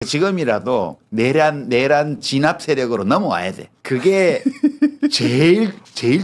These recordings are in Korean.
지금이라도 내란 진압 세력으로 넘어와야 돼. 그게 제일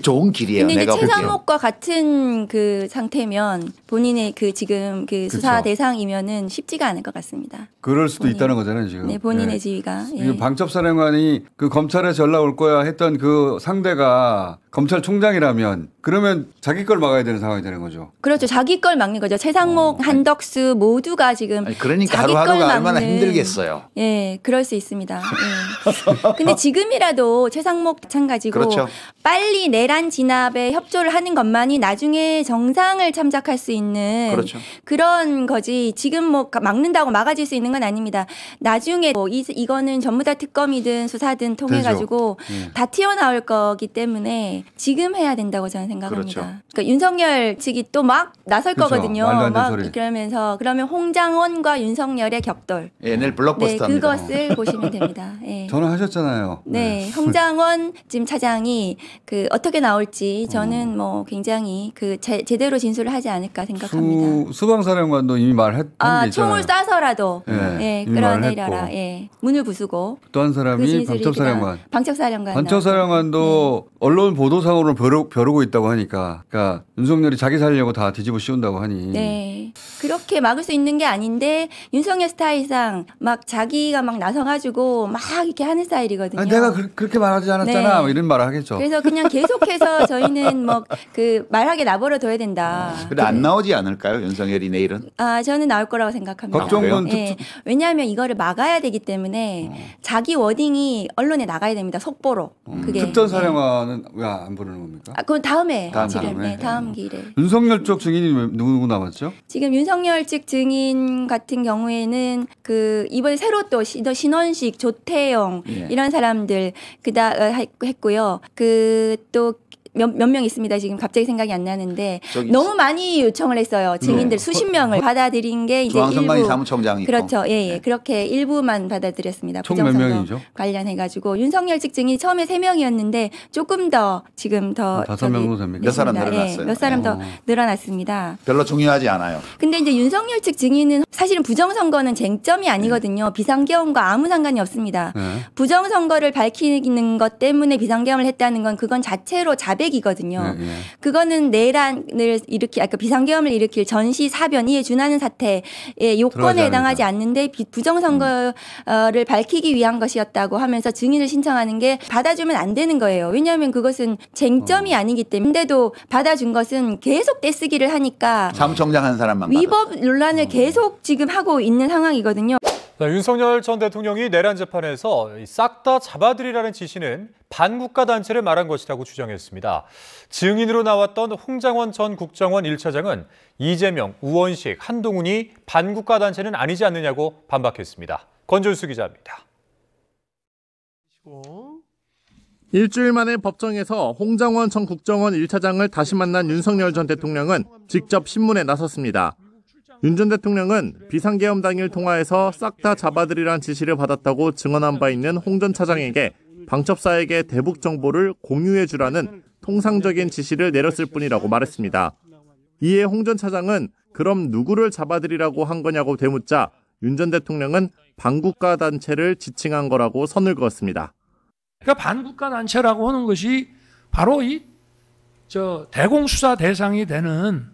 좋은 길이에요. 근데 내가 이제 보기엔. 최상목과 같은 그 상태면 본인의 그 지금 그 수사 대상이면은 쉽지가 않을 것 같습니다. 그럴 수도 있다는 거잖아요, 지금. 네, 본인의 지위가. 예. 방첩사령관이 그 검찰에서 연락 올 거야 했던 그 상대가 검찰총장이라면 그러면 자기 걸 막아야 되는 상황이 되는 거죠. 그렇죠. 자기 걸 막는 거죠. 최상목, 한덕수 모두가 지금 그러니까 자기 걸 하루하루가 막는. 얼마나 힘들겠어요. 예, 그럴 수 있습니다. 예. 근데 지금이라도 최상목 마찬가지고 그렇죠. 빨리 내란 진압에 협조를 하는 것만이 나중에 정상을 참작할 수 있는 그렇죠. 그런 거지. 지금 뭐 막는다고 막아질 수 있는 건 아닙니다. 나중에 뭐 이거는 전부 다 특검이든 수사든 통해 가지고 다 튀어나올 거기 때문에 지금 해야 된다고 저는 생각합니다. 그렇죠. 그러니까 윤석열 측이 또 막 나설 그렇죠. 거거든요. 말도 안 되는 막 소리. 그러면 홍장원과 윤석열의 격돌. 예, 내일 네, 블록버스터입니다. 그것을 보시면 됩니다. 예. 전화하셨잖아요. 네, 홍장원 지금 차장이 그 어떻게 나올지 저는 뭐 굉장히 그 제대로 진술을 하지 않을까 생각합니다. 수방사령관도 이미 말한 게 있잖아요. 총을 쏴서라도 네, 예, 이미 말을 끌어내려라. 했고. 예, 문을 부수고 또 한 그 사람이 진술이 방첩사령관. 방첩사령관. 방첩사령관도 언론 보도상으로 벼르고 있다고 하니까, 그러니까 윤석열이 자기 살려고 다 뒤집어 씌운다고 하니. 네. 그렇게 막을 수 있는 게 아닌데 윤석열 스타일상 막 자기가 막 나서가지고 막 이렇게 하는 스타일이거든요. 아니, 내가 그렇게 말하지 않았잖아. 네. 뭐 이런 말을 하겠죠. 그래서 그냥 계속해서 저희는 뭐 그 말하게 나버려 둬야 된다. 근데 안 나오지 않을까요, 윤석열이 내일은? 아, 저는 나올 거라고 생각합니다. 박정근 예. 왜냐하면 이거를 막아야 되기 때문에 자기 워딩이 언론에 나가야 됩니다. 속보로. 그게. 특전사령관은 왜 안 부르는 겁니까? 아, 그건 다음에 다음 지금 다음에. 네, 다음 길에. 윤석열 쪽 증인이 누구 남았죠? 지금 윤석열 측 증인 같은 경우에는 그 이번에 새로 또 신원식, 조태용 예. 이런 사람들 했고요. 그 또 몇 명 있습니다. 지금 갑자기 생각이 안 나는데 너무 많이 요청을 했어요. 증인들 수십 명을 받아들인 게 이제 중앙선관위 일부. 사무총장이 있고. 그렇죠. 예, 예. 네. 그렇게 일부만 받아들였습니다. 총 몇 부정선거 명이죠? 관련해 가지고 윤석열 측 증인이 처음에 3명이었는데 조금 더 지금 더 5명도 됩니까? 몇 사람 있습니다. 늘어났어요? 예, 몇 사람 더 늘어났습니다. 별로 중요하지 않아요. 근데 이제 윤석열 측 증인은 사실은 부정선거는 쟁점이 아니거든요. 비상계엄과 아무 상관이 없습니다. 네. 부정선거를 밝히는 것 때문에 비상계엄을 했다는 건 그건 자체로 자백이거든요. 네. 그거는 내란을 그러니까 비상계엄을 일으킬 전시 사변 이에 준하는 사태의 요건에 들어가지 해당하지 않는다. 않는데 부정선거를 밝히기 위한 것이었다고 하면서 증인을 신청하는 게 받아주면 안 되는 거예요. 왜냐하면 그것은 쟁점이 아니기 때문에. 근데도 받아준 것은 계속 떼쓰기를 하니까 사무총장 한 사람만 위법 논란을 계속 지금 하고 있는 상황이거든요. 자, 윤석열 전 대통령이 내란 재판에서 싹 다 잡아들이라는 지시는 반국가 단체를 말한 것이라고 주장했습니다. 증인으로 나왔던 홍장원 전 국정원 1차장은 이재명, 우원식, 한동훈이 반국가 단체는 아니지 않느냐고 반박했습니다. 권준수 기자입니다. 일주일 만에 법정에서 홍장원 전 국정원 1차장을 다시 만난 윤석열 전 대통령은 직접 신문에 나섰습니다. 윤 전 대통령은 비상계엄 당일 통화에서 싹 다 잡아들이란 지시를 받았다고 증언한 바 있는 홍 전 차장에게 방첩사에게 대북 정보를 공유해 주라는 통상적인 지시를 내렸을 뿐이라고 말했습니다. 이에 홍 전 차장은 그럼 누구를 잡아들이라고 한 거냐고 되묻자 윤 전 대통령은 반국가 단체를 지칭한 거라고 선을 그었습니다. 그러니까 반국가 단체라고 하는 것이 바로 대공수사 대상이 되는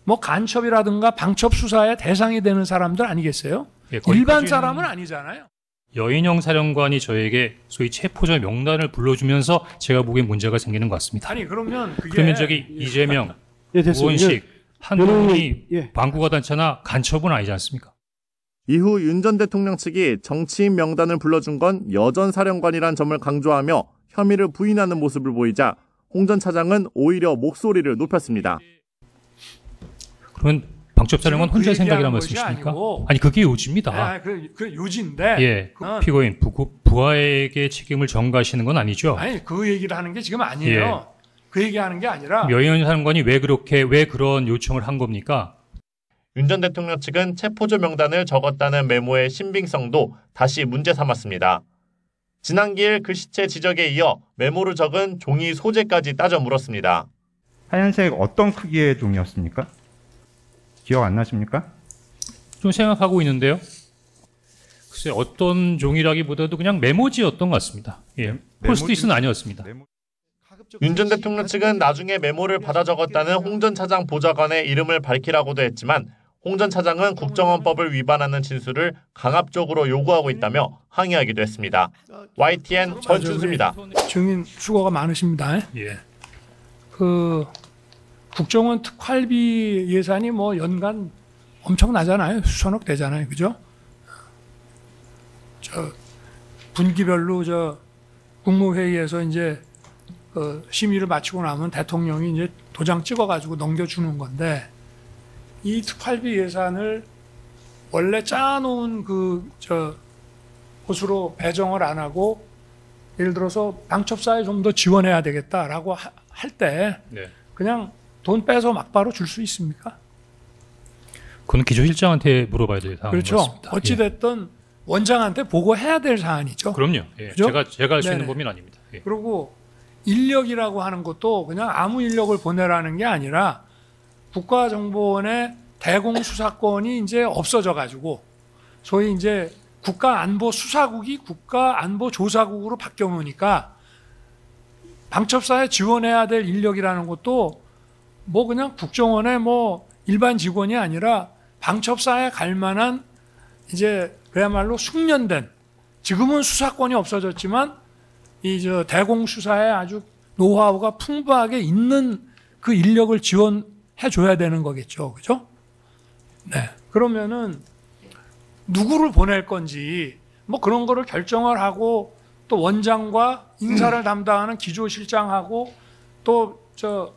뭐 간첩이라든가 방첩 수사의 대상이 되는 사람들 아니겠어요? 예, 일반 사람은 아니잖아요. 여인영 사령관이 저에게 소위 체포자 명단을 불러주면서 제가 보기엔 문제가 생기는 것 같습니다. 아니 그러면 저기 이재명, 우원식, 한동훈이 반국가 단체나 간첩은 아니지 않습니까? 이후 윤 전 대통령 측이 정치인 명단을 불러준 건 여전 사령관이란 점을 강조하며 혐의를 부인하는 모습을 보이자 홍 전 차장은 오히려 목소리를 높였습니다. 그러면 방첩사령관 혼자 생각이란 말씀이십니까? 아니 그게 요지입니다. 그 요지인데. 예, 피고인 부하에게 책임을 전가하시는 건 아니죠? 아니 그 얘기를 하는 게 지금 아니에요. 예. 그 얘기하는 게 아니라. 여인 사령관이 왜 그런 요청을 한 겁니까? 윤 전 대통령 측은 체포조 명단을 적었다는 메모의 신빙성도 다시 문제 삼았습니다. 지난 기일 글씨체 지적에 이어 메모를 적은 종이 소재까지 따져 물었습니다. 하얀색 어떤 크기의 종이었습니까? 기억 안 나십니까? 좀 생각하고 있는데요. 글쎄 어떤 종이라기보다도 그냥 메모지였던 것 같습니다. 예. 포스트잇은 아니었습니다. 윤 전 대통령 측은 나중에 메모를 받아 적었다는 홍 전 차장 보좌관의 이름을 밝히라고도 했지만 홍 전 차장은 국정원법을 위반하는 진술을 강압적으로 요구하고 있다며 항의하기도 했습니다. YTN 권준수입니다. 증인 수고가 많으십니다. 예. 그 국정원 특활비 예산이 뭐 연간 엄청나잖아요. 수천억 되잖아요. 그죠? 저 분기별로 저 국무회의에서 이제 심의를 마치고 나면 대통령이 이제 도장 찍어가지고 넘겨주는 건데 이 특활비 예산을 원래 짜놓은 곳으로 배정을 안 하고 예를 들어서 방첩사에 좀 더 지원해야 되겠다라고 할 때 네. 그냥 돈 빼서 막바로 줄 수 있습니까? 그건 기조실장한테 물어봐야 될 사항인 그렇죠. 것 같습니다. 어찌됐든 원장한테 보고해야 될 사안이죠. 그럼요. 예. 그죠? 제가 할 수 있는 네네. 범위는 아닙니다. 예. 그리고 인력이라고 하는 것도 그냥 아무 인력을 보내라는 게 아니라 국가정보원의 대공수사권이 이제 없어져 가지고 소위 이제 국가안보수사국이 국가안보조사국으로 바뀌어 놓으니까 방첩사에 지원해야 될 인력이라는 것도 뭐 그냥 국정원의 뭐 일반 직원이 아니라 방첩사에 갈 만한 이제 그야말로 숙련된 지금은 수사권이 없어졌지만 이 저 대공수사에 아주 노하우가 풍부하게 있는 그 인력을 지원해 줘야 되는 거겠죠. 그죠? 네. 그러면은 누구를 보낼 건지 뭐 그런 거를 결정을 하고 또 원장과 인사를 담당하는 기조실장하고 또 저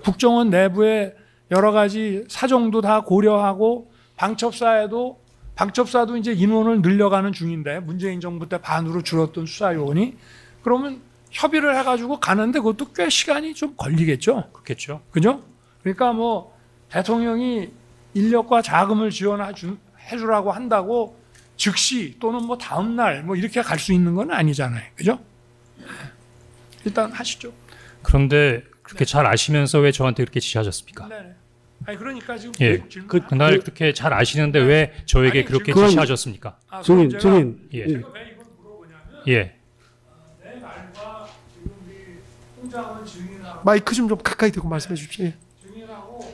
국정원 내부의 여러 가지 사정도 다 고려하고 방첩사도 이제 인원을 늘려가는 중인데 문재인 정부 때 반으로 줄었던 수사 요원이 그러면 협의를 해가지고 가는데 그것도 꽤 시간이 좀 걸리겠죠. 그렇겠죠. 그죠? 그러니까 뭐 대통령이 인력과 자금을 지원해주라고 한다고 즉시 또는 뭐 다음 날 뭐 이렇게 갈 수 있는 건 아니잖아요. 그죠? 일단 하시죠. 그런데 그렇게 잘 아시면서 왜 저한테 그렇게 지시하셨습니까? 네네. 아니 그러니까 지금 예. 그날 그렇게 잘 아시는데 왜 저에게 아니, 그렇게 그건- 지시하셨습니까? 증인. 예. 제가 왜 이걸 물어보냐면 예. 내 말과 지금 우리 홍장원 증인하고 마이크 좀 가까이 대고 말씀해 주십시오. 증인하고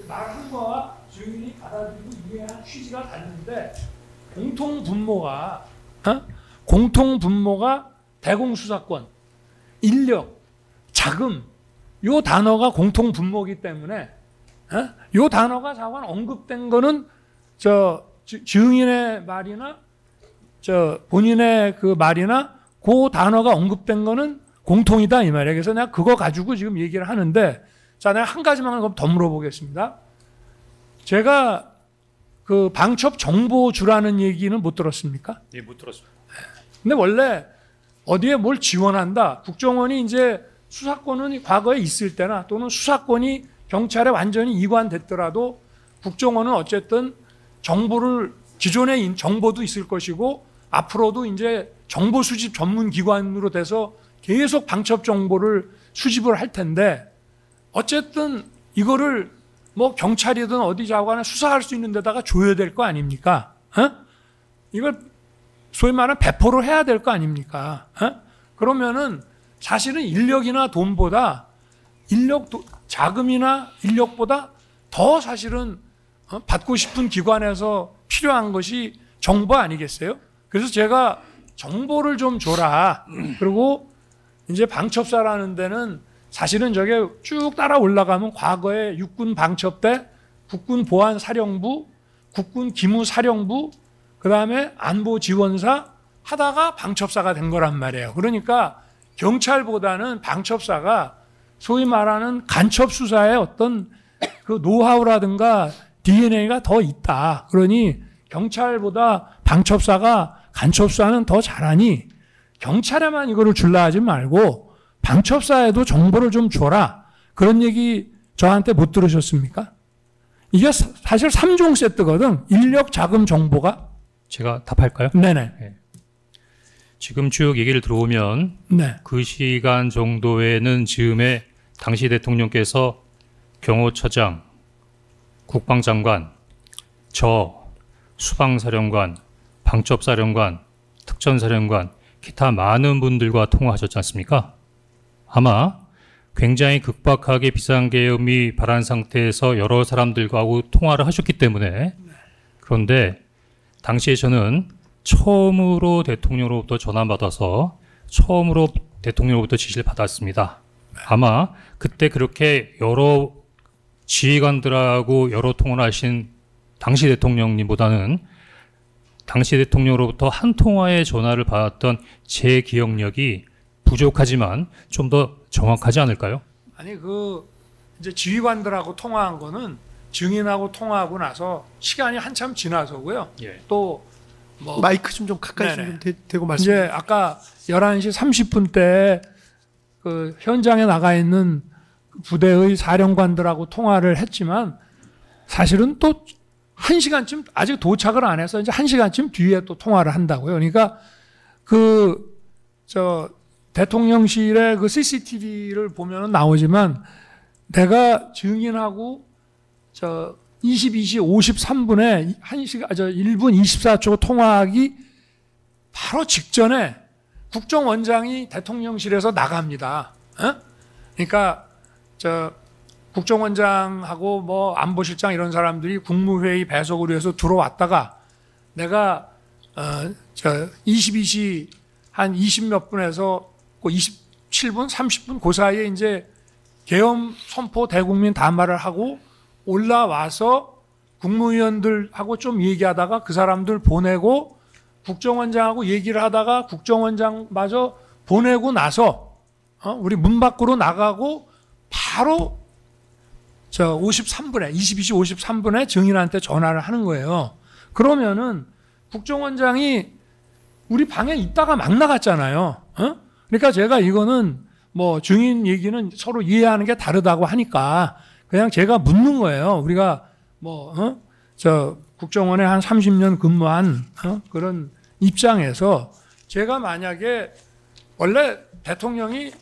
말한 거와 증인이 받아들이고 이해한 취지가 다른데 공통 분모가 대공수사권, 인력, 자금 요 단어가 공통 분모이기 때문에 요 단어가 자관 언급된 거는 증인의 말이나 본인의 그 말이나 그 단어가 언급된 거는 공통이다 이 말이에요. 그래서 내가 그거 가지고 지금 얘기를 하는데 자, 내가 한 가지만 더 물어보겠습니다. 제가 그 방첩 정보 주라는 얘기는 못 들었습니까? 예, 못 들었습니다. 근데 원래 어디에 뭘 지원한다. 국정원이 이제 수사권은 과거에 있을 때나 또는 수사권이 경찰에 완전히 이관됐더라도 국정원은 어쨌든 정보를 기존의 정보도 있을 것이고 앞으로도 이제 정보 수집 전문 기관으로 돼서 계속 방첩 정보를 수집을 할 텐데 어쨌든 이거를 뭐 경찰이든 어디 자관에 수사할 수 있는 데다가 줘야 될 거 아닙니까? 이걸 소위 말하는 배포를 해야 될 거 아닙니까? 그러면은 사실은 인력이나 돈보다 자금이나 인력보다 더 사실은 받고 싶은 기관에서 필요한 것이 정보 아니겠어요? 그래서 제가 정보를 좀 줘라. 그리고 이제 방첩사라는 데는 사실은 저게 쭉 따라 올라가면 과거에 육군 방첩 때 국군 보안사령부, 국군 기무사령부, 그 다음에 안보지원사 하다가 방첩사가 된 거란 말이에요. 그러니까 경찰보다는 방첩사가 소위 말하는 간첩 수사의 어떤 그 노하우라든가 DNA가 더 있다. 그러니 경찰보다 방첩사가 간첩 수사는 더 잘하니 경찰에만 이거를 줄라 하지 말고 방첩사에도 정보를 좀 줘라. 그런 얘기 저한테 못 들으셨습니까? 이게 사실 3종 세트거든. 인력, 자금, 정보가. 제가 답할까요? 네네. 지금 쭉 얘기를 들어오면 네. 그 시간 정도에는 즈음에 당시 대통령께서 경호처장, 국방장관, 저 수방사령관, 방첩사령관, 특전사령관, 기타 많은 분들과 통화하셨지 않습니까? 아마 굉장히 급박하게 비상계엄이 발한 상태에서 여러 사람들과 통화를 하셨기 때문에, 그런데 당시에 저는 처음으로 대통령으로부터 전화받아서 처음으로 대통령으로부터 지시를 받았습니다. 아마 그때 그렇게 여러 지휘관들하고 여러 통화를 하신 당시 대통령님보다는 당시 대통령으로부터 한 통화의 전화를 받았던 제 기억력이 부족하지만 좀 더 정확하지 않을까요? 아니 이제 지휘관들하고 통화한 거는 증인하고 통화하고 나서 시간이 한참 지나서고요. 예. 또 뭐 마이크 좀 가까이 좀 대고 말씀. 이제 아까 11시 30분 때 그 현장에 나가 있는 부대의 사령관들하고 통화를 했지만 사실은 또 1시간쯤 아직 도착을 안 해서 이제 1시간쯤 뒤에 또 통화를 한다고요. 그러니까 대통령실의 그 CCTV를 보면 나오지만 내가 증인하고 22시 53분에 1분 24초 통화하기 바로 직전에 국정원장이 대통령실에서 나갑니다. 그러니까 국정원장하고 뭐 안보실장 이런 사람들이 국무회의 배석을 위해서 들어왔다가 내가 22시 한 20몇 분에서 27분, 30분 그 사이에 이제 계엄 선포 대국민 담화를 하고 올라와서 국무위원들하고 좀 얘기하다가 그 사람들 보내고 국정원장하고 얘기를 하다가 국정원장마저 보내고 나서 우리 문 밖으로 나가고 바로 22시 53분에 증인한테 전화를 하는 거예요. 그러면은 국정원장이 우리 방에 있다가 막 나갔잖아요. 그러니까 제가 이거는 뭐 증인 얘기는 서로 이해하는 게 다르다고 하니까 그냥 제가 묻는 거예요. 우리가 국정원에 한 30년 근무한 그런 입장에서 제가 만약에 원래 대통령이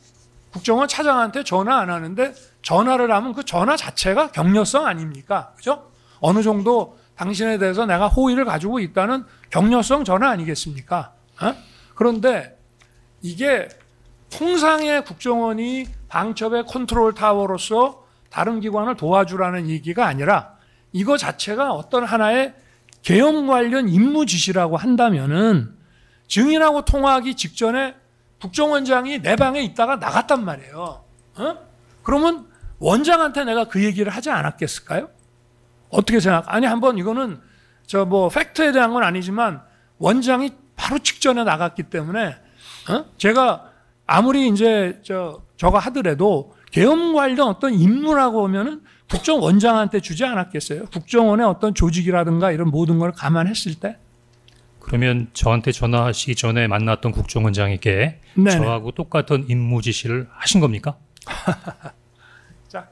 국정원 차장한테 전화 안 하는데 전화를 하면 그 전화 자체가 격려성 아닙니까? 그죠? 어느 정도 당신에 대해서 내가 호의를 가지고 있다는 격려성 전화 아니겠습니까? 그런데 이게 통상의 국정원이 방첩의 컨트롤 타워로서 다른 기관을 도와주라는 얘기가 아니라 이거 자체가 어떤 하나의 계엄 관련 임무 지시라고 한다면은 증인하고 통화하기 직전에 국정원장이 내 방에 있다가 나갔단 말이에요. 그러면 원장한테 내가 그 얘기를 하지 않았겠을까요? 어떻게 생각? 아니 한번 이거는 팩트에 대한 건 아니지만 원장이 바로 직전에 나갔기 때문에 제가 아무리 이제 저거 하더라도 계엄 관련 어떤 임무라고 하면은 국정원장한테 주지 않았겠어요? 국정원의 어떤 조직이라든가 이런 모든 걸 감안했을 때? 그러면 저한테 전화하시기 전에 만났던 국정원장에게 네네. 저하고 똑같은 임무 지시를 하신 겁니까? 자,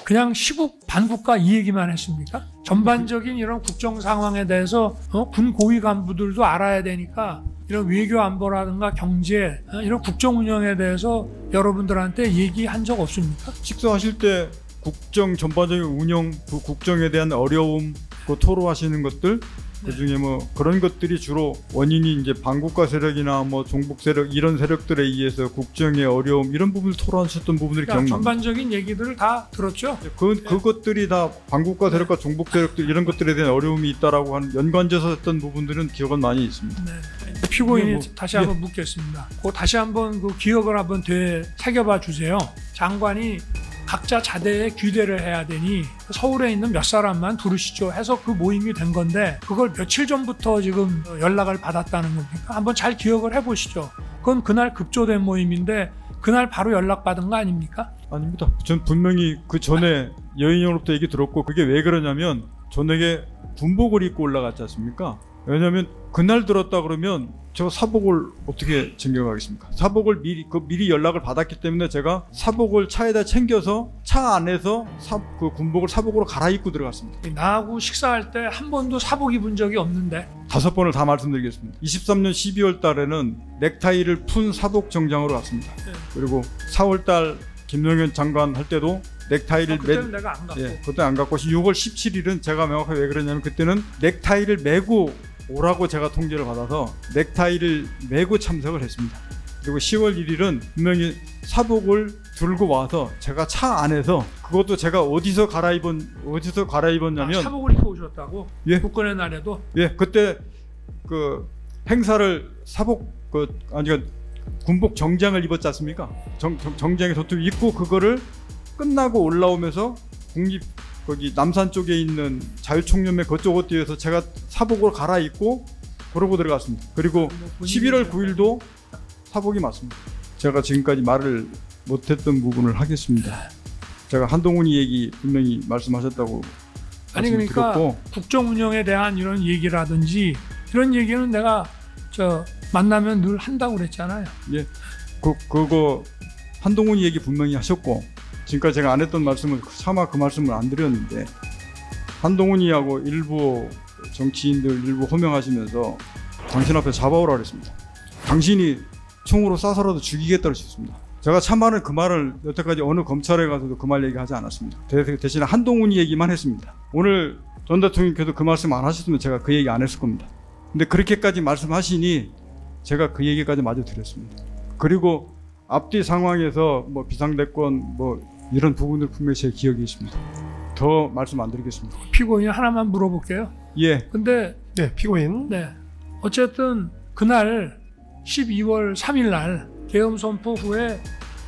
그냥 시국 반국가 이 얘기만 했습니까? 전반적인 이런 국정 상황에 대해서 군 고위 간부들도 알아야 되니까 이런 외교 안보라든가 경제 이런 국정 운영에 대해서 여러분들한테 얘기한 적 없습니까? 식사하실 때 국정 전반적인 운영, 그 국정에 대한 어려움, 그 토로하시는 것들 그 중에 뭐 그런 것들이 주로 원인이 이제 반국가 세력이나 뭐 종북 세력 이런 세력들에 의해서 국정의 어려움 이런 부분을 토로하셨던 부분들이 기억납니다. 전반적인 얘기들을 다 들었죠. 그것들이 다 반국가 세력과 종북 세력들 이런 것들에 대한 어려움이 있다라고 하는 연관져서 했던 부분들은 기억은 많이 있습니다. 네. 피고인이 다시 한번 묻겠습니다. 다시 한번 그 기억을 한번 되새겨봐 주세요. 장관이 각자 자대에 귀대를 해야 되니 서울에 있는 몇 사람만 부르시죠 해서 그 모임이 된 건데 그걸 며칠 전부터 지금 연락을 받았다는 겁니까? 한번 잘 기억을 해보시죠. 그건 그날 급조된 모임인데 그날 바로 연락받은 거 아닙니까? 아닙니다. 전 분명히 그 전에 여인형으로부터 얘기 들었고 그게 왜 그러냐면 저녁에 군복을 입고 올라갔지 않습니까? 왜냐하면 그날 들었다 그러면 저 사복을 어떻게 챙겨가겠습니까? 사복을 미리 연락을 받았기 때문에 제가 사복을 차에다 챙겨서 차 안에서 그 군복을 사복으로 갈아입고 들어갔습니다. 나하고 식사할 때 한 번도 사복 입은 적이 없는데 5번을 다 말씀드리겠습니다. 23년 12월 달에는 넥타이를 푼 사복 정장으로 갔습니다. 그리고 4월 달 김용현 장관 할 때도 넥타이를 그때는 내가 안 갔고. 예, 그때 안 갖고 6월 17일은 제가 명확하게 왜 그러냐면 그때는 넥타이를 메고 오라고 제가 통지를 받아서 넥타이를 메고 참석을 했습니다. 그리고 10월 1일은 분명히 사복을 들고 와서 제가 차 안에서 그것도 제가 어디서 갈아입었냐면 사복을 입고 오셨다고? 예. 국군의 날에도? 예, 그때 그 행사를 사복 군복 정장을 입었지 않습니까? 정장에 저도 입고 그거를 끝나고 올라오면서 거기 남산 쪽에 있는 자유총연맹 그쪽으로 뛰어서 제가 사복을 갈아입고 그러고 들어갔습니다. 그리고 11월 9일도 사복이 맞습니다. 제가 지금까지 말을 못했던 부분을 하겠습니다. 제가 한동훈이 얘기 분명히 말씀하셨다고 아니 그러니까 드렸고, 국정 운영에 대한 이런 얘기라든지 이런 얘기는 내가 만나면 늘 한다고 그랬잖아요. 예, 그거 한동훈이 얘기 분명히 하셨고 지금까지 제가 안 했던 말씀을 차마 그 말씀을 안 드렸는데 한동훈이하고 일부 정치인들 일부 호명하시면서 당신 앞에 잡아오라 그랬습니다. 당신이 총으로 쏴서라도 죽이겠다고 했습니다. 제가 참말은 그 말을 여태까지 어느 검찰에 가서도 그 말 얘기하지 않았습니다. 대신에 한동훈이 얘기만 했습니다. 오늘 전 대통령께서 그 말씀 안 하셨으면 제가 그 얘기 안 했을 겁니다. 근데 그렇게까지 말씀하시니 제가 그 얘기까지 마저 드렸습니다. 그리고 앞뒤 상황에서 뭐 비상대권 뭐 이런 부분들 분명히 제 기억이 있습니다. 더 말씀 안 드리겠습니다. 피고인 하나만 물어볼게요. 예. 근데 네, 피고인. 네. 어쨌든 그날 12월 3일 날 계엄 선포 후에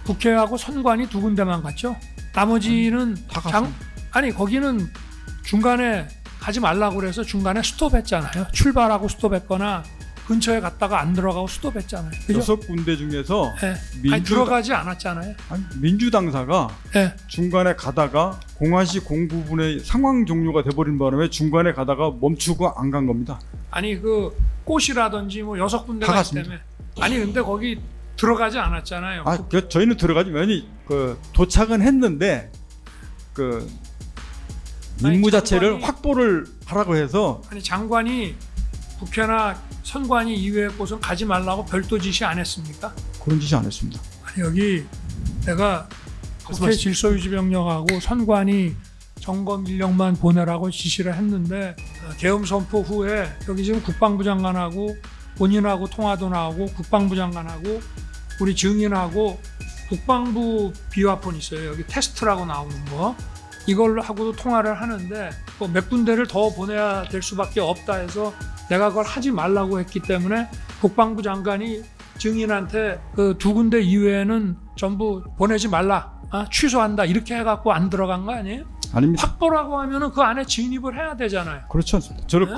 국회하고 선관위 두 군데만 갔죠. 나머지는 아니 거기는 중간에 가지 말라고 그래서 중간에 스톱했잖아요. 출발하고 스톱했거나 근처에 갔다가 안 들어가고 스톱했잖아요. 그죠? 6군데 중에서 네. 아니, 들어가지 않았잖아요. 아니, 민주당사가 네. 중간에 가다가 공안시 공부분의 상황 종료가 돼버린 바람에 중간에 가다가 멈추고 안 간 겁니다. 아니 그 꽃이라든지 뭐 6군데가 있기 때문에 아니 근데 거기 들어가지 않았잖아요. 저희는 들어가지 왜냐면 도착은 했는데 그 임무 자체를 확보를 하라고 해서 아니 장관이 국회나 선관위 이외의 곳은 가지 말라고 별도 지시 안 했습니까? 그런 지시 안 했습니다. 아니 여기 내가 국회 질서유지병력하고 선관위 점검 인력만 보내라고 지시를 했는데 계엄 선포 후에 여기 지금 국방부 장관하고 본인하고 통화도 나오고 국방부 장관하고 우리 증인하고 국방부 비화폰 있어요. 여기 테스트라고 나오는 거. 이걸로 하고도 통화를 하는데 뭐 몇 군데를 더 보내야 될 수밖에 없다 해서 내가 그걸 하지 말라고 했기 때문에 국방부 장관이 증인한테 그 두 군데 이외에는 전부 보내지 말라. 취소한다. 이렇게 해갖고 안 들어간 거 아니에요? 아닙니다. 확보라고 하면은 그 안에 진입을 해야 되잖아요. 그렇지 않습니다. 저를 네?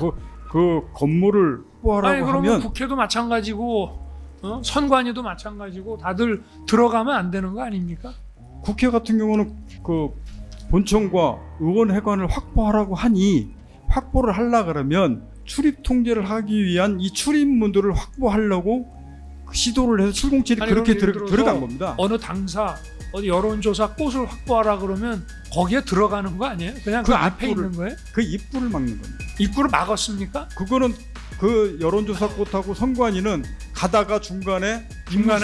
그 건물을 확보하라고 아니, 그러면 하면 국회도 마찬가지고 선관위도 마찬가지고 다들 들어가면 안 되는 거 아닙니까? 국회 같은 경우는 그 본청과 의원회관을 확보하라고 하니 확보를 하려 그러면 출입 통제를 하기 위한 이 출입문들을 확보하려고 시도를 해서 출공실이 그렇게 들어간 겁니다. 어느 당사 어디 여론조사 꽃을 확보하라 그러면 거기에 들어가는 거 아니에요? 그냥 그 앞에 있는 거예요? 그 입구를 막는 겁니다. 입구를 막았습니까? 그거는 그 여론조사 꽃하고 선관위는 가다가 중간에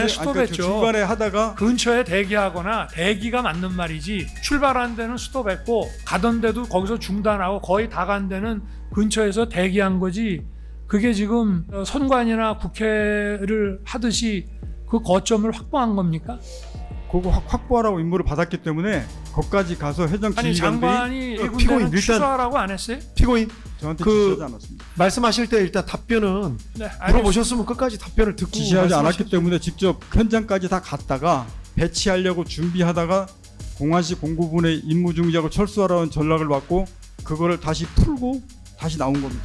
스톱했죠. 중간에 하다가 근처에 대기하거나 대기가 맞는 말이지 출발한 데는 스톱했고 가던 데도 거기서 중단하고 거의 다 간 데는 근처에서 대기한 거지. 그게 지금 선관위나 국회를 하듯이 그 거점을 확보한 겁니까? 그거 확보하라고 임무를 받았기 때문에 거기까지 가서 회장 아니 장관이 이 군대는 취소하라고 안 했어요? 피고인 저한테 지시하지 않았습니다. 말씀하실 때 일단 답변은 물어보셨으면 끝까지 답변을 듣고 지시하지 않았기 때문에 직접 현장까지 다 갔다가 배치하려고 준비하다가 공안시 공구분의 임무 중지하고 철수하라는 전락을 받고 그거를 다시 풀고 다시 나온 겁니다.